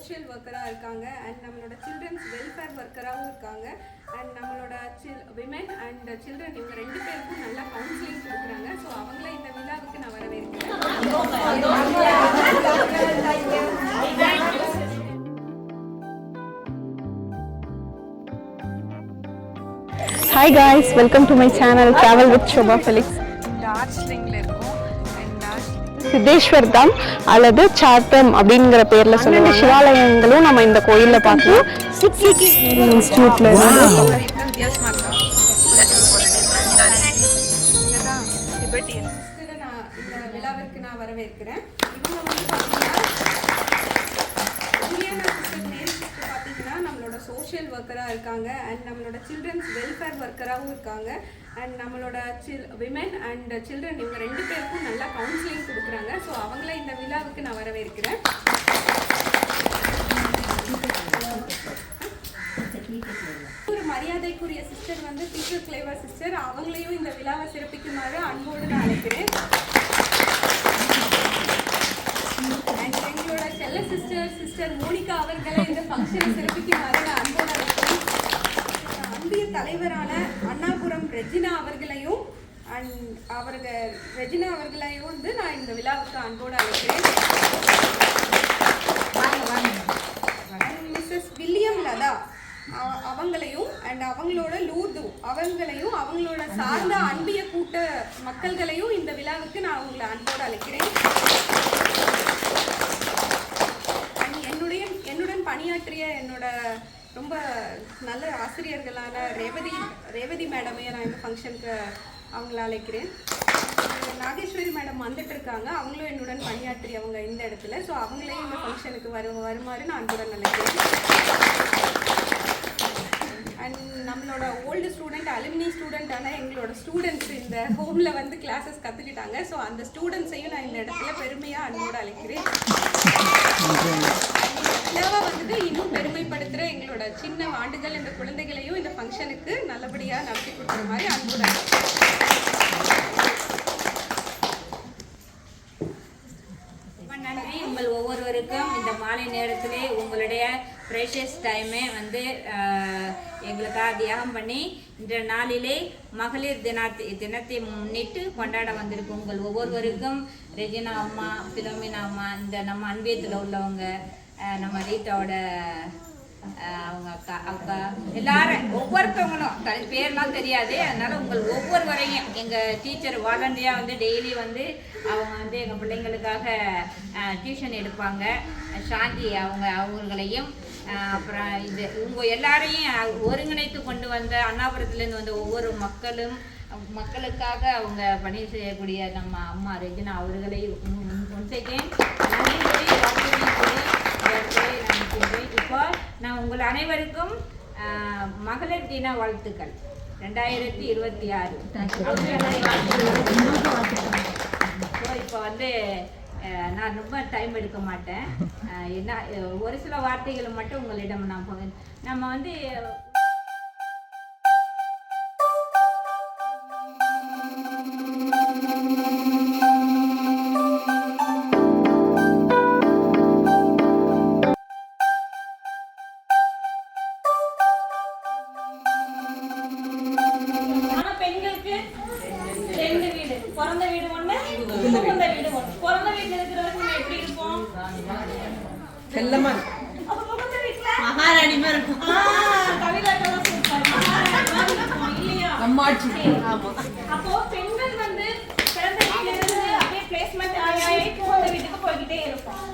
Social ஒர்க்கராக இருக்காங்க and நம்மளோட children's welfare ஒர்க்கராகவும் இருக்காங்க அண்ட் நம்மளோட விமென் அண்ட் சில்ட்ரன் இவங்க 2 பேருக்கும் நல்லா கவுன்சிலிங் கொடுக்குறாங்க. ஸோ அவங்கள இந்த விழாவுக்கு நான் வரவேற்கிறேன். Hi guys, welcome to my channel Travel with Shobha Felix. டார்ஜிலிங்ல இருக்கும் சித்தேஸ்வர் தாம் அல்லது சாத்தம் அப்படிங்கிற பேர்ல சொல்லுவாங்க. சிவாலயங்களும் நம்ம இந்த கோயில்ல பார்க்கலாம். இன்ஸ்டிடியூட்ல வித்தியாசமா இருக்கும். இந்த விழாவிற்கு நான் வரவேற்கிறேன். இவங்க வந்து பார்த்தீங்கன்னா நம்மளோட சோஷியல் ஒர்க்கராக இருக்காங்க அண்ட் நம்மளோட சில்ட்ரன்ஸ் வெல்ஃபேர் ஒர்க்கராகவும் இருக்காங்க அண்ட் நம்மளோட விமென் அண்ட் சில்ட்ரன் இவங்க 2 பேருக்கும் நல்லா கவுன்சிலிங் கொடுக்குறாங்க. ஸோ அவங்கள இந்த விழாவுக்கு நான் வரவேற்கிறேன். ஒரு மரியாதைக்குரிய சிஸ்டர் வந்து பீட்டர் கிளேவர் சிஸ்டர், அவங்களையும் இந்த விழாவை சிறப்பிக்குமாறு அன்போடு நான் அழைக்கிறேன். அண்ட் எங்களோட செல்ல சிஸ்டர் மோனிகா அவர்களை இந்த ஃபங்க்ஷனை சிறப்பிக்குமாறு நான் அன்போடு அழைக்கிறேன். அன்பிய தலைவரான அண்ணாபுரம் ரெஜினா அவர்களையும் வந்து நான் இந்த விழாவுக்கு அன்போடு அழைக்கிறேன். மிஸ்ஸஸ் வில்லியம் லதா அவங்களையும் அண்ட் அவங்களோட லூர்து அவங்களையும் அவங்களோட சார்ந்த அன்பிய கூட்ட மக்கள்களையும் இந்த விழாவுக்கு நான் அவங்களை அன்போடு அழைக்கிறேன். என்னுடன் பணியாற்றிய என்னோட ரொம்ப நல்ல ஆசிரியர்களான ரேவதி மேடமே நான் இந்த ஃபங்க்ஷனுக்கு அவங்கள அழைக்கிறேன். நாகேஸ்வரி மேடம் வந்துட்டு இருக்காங்க, அவங்களும் என்னுடன் பணியாற்றியவங்க இந்த இடத்துல. ஸோ அவங்களையும் இந்த ஃபங்க்ஷனுக்கு வருமாறு நான் அன்புடன் அழைக்கிறேன். அண்ட் நம்மளோட ஓல்டு ஸ்டூடெண்ட் அலுமினி ஸ்டூடெண்டான எங்களோட ஸ்டூடெண்ட்ஸ் இந்த ஹோமில் வந்து கிளாஸஸ் கற்றுக்கிட்டாங்க. ஸோ அந்த ஸ்டூடெண்ட்ஸையும் நான் இந்த இடத்துல பெருமையாக அன்போடு அழைக்கிறேன். விழாவை வந்துட்டு இன்னும் பெருமைப்படுத்துகிற எங்களோட சின்ன ஆண்டுகள் இந்த குழந்தைகளையும் இந்த ஃபங்க்ஷனுக்கு நல்லபடியாக நடத்தி கொடுக்குற மாதிரி அன்புடன் நன்றி. உங்கள் ஒவ்வொருவருக்கும் இந்த மாலை நேரத்திலே உங்களுடைய ப்ரெஷியஸ் டைமை வந்து எங்களுக்காக தியாகம் பண்ணி இன்ற நாளிலே மகளிர் தினத்தை முன்னிட்டு கொண்டாட வந்திருக்கும் உங்கள் ஒவ்வொருவருக்கும் ரெஜினா அம்மா, பிலோமினா அம்மா, இந்த நம்ம அன்பியத்தில் உள்ளவங்க, நம்ம ரீட்டாவோட அவங்க அக்கா எல்லாரும் ஒவ்வொருத்தவங்களும் பேர்லாம் தெரியாது. அதனால் உங்கள் ஒவ்வொருவரையும் எங்கள் டீச்சர் வாலண்டியாக வந்து டெய்லி வந்து அவங்க வந்து எங்கள் பிள்ளைங்களுக்காக டியூஷன் எடுப்பாங்க. சாந்தி அவங்களையும் அப்புறம் இது உங்கள் எல்லாரையும் ஒருங்கிணைத்து கொண்டு வந்த அண்ணாபுரத்துலேருந்து வந்த ஒவ்வொரு மக்களுக்காக அவங்க பணி செய்யக்கூடிய நம்ம அம்மா ரெஜினா அவர்களை ஒன்றைக்கேன் இப்போ நான் உங்கள் அனைவருக்கும் மகளிர் தின வாழ்த்துக்கள் 2026. ஸோ இப்போ வந்து நான் ரொம்ப டைம் எடுக்க மாட்டேன். என்ன ஒரு சில வார்த்தைகளை மட்டும் உங்களிடம் நம்ம வந்து பிறந்த வீடு ஒண்ணு, புகுந்த வீடு ஒண்ணு. பிறந்த வீட்டுல இருக்கிறவங்க நம்ம எப்படி இருப்போம்? செல்லமா. அப்ப புகுந்த வீட்டுல மகாராணி மாதிரி இருக்கும். கவிதாக்கெல்லாம் சூப்பர் மகாராணி மாதிரி இருக்கும் இல்லையா? அம்மாச்சி. ஆமா. அப்போ பெண்கள் வந்து பிறந்த வீட்டுல இருந்து அப்படியே பிளேஸ்மெண்ட் ஆகி புகுந்த வீட்டுக்கு போய்கிட்டே இருப்போம்.